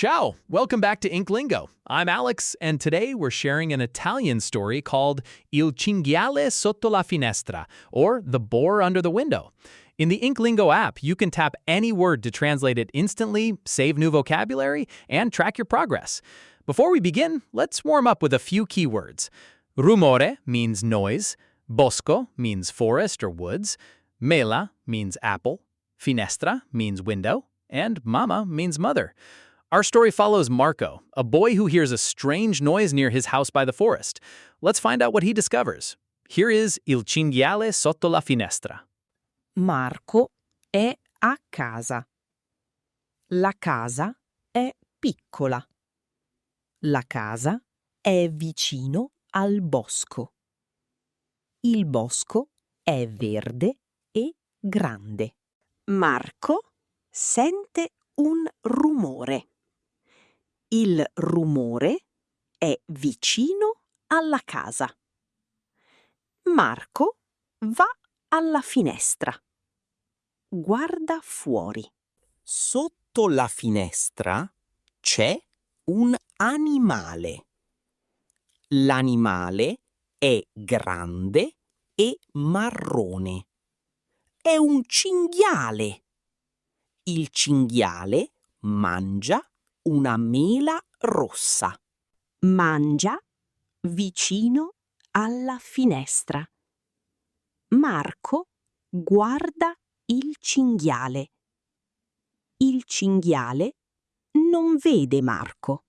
Ciao! Welcome back to InkLingo. I'm Alex, and today we're sharing an Italian story called Il Cinghiale sotto la finestra, or The Boar Under the Window. In the InkLingo app, you can tap any word to translate it instantly, save new vocabulary, and track your progress. Before we begin, let's warm up with a few keywords. Rumore means noise, bosco means forest or woods, mela means apple, finestra means window, and mama means mother. Our story follows Marco, a boy who hears a strange noise near his house by the forest. Let's find out what he discovers. Here is Il Cinghiale sotto la finestra. Marco è a casa. La casa è piccola. La casa è vicino al bosco. Il bosco è verde e grande. Marco sente un rumore. Il rumore è vicino alla casa. Marco va alla finestra. Guarda fuori. Sotto la finestra c'è un animale. L'animale è grande e marrone. È un cinghiale. Il cinghiale mangia una mela rossa. Mangia vicino alla finestra. Marco guarda il cinghiale. Il cinghiale non vede Marco.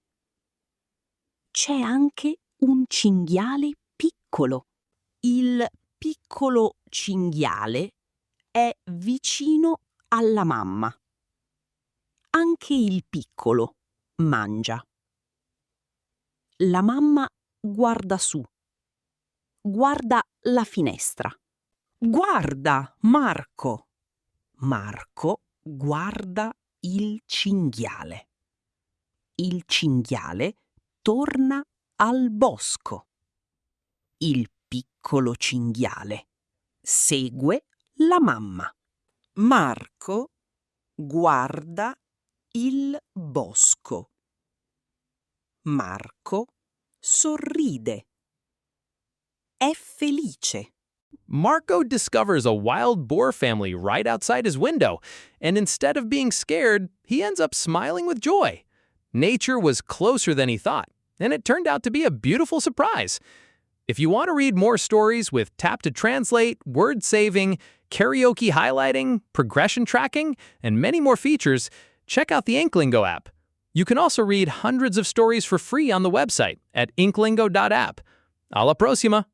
C'è anche un cinghiale piccolo. Il piccolo cinghiale è vicino alla mamma. Anche il piccolo mangia. La mamma guarda su. Guarda la finestra. Guarda, Marco! Marco guarda il cinghiale. Il cinghiale torna al bosco. Il piccolo cinghiale segue la mamma. Marco guarda il bosco. Marco sorride. È felice. Marco discovers a wild boar family right outside his window, and instead of being scared, he ends up smiling with joy. Nature was closer than he thought, and it turned out to be a beautiful surprise. If you want to read more stories with tap to translate, word saving, karaoke highlighting, progression tracking, and many more features, check out the InkLingo app. You can also read hundreds of stories for free on the website at inklingo.app. Alla prossima!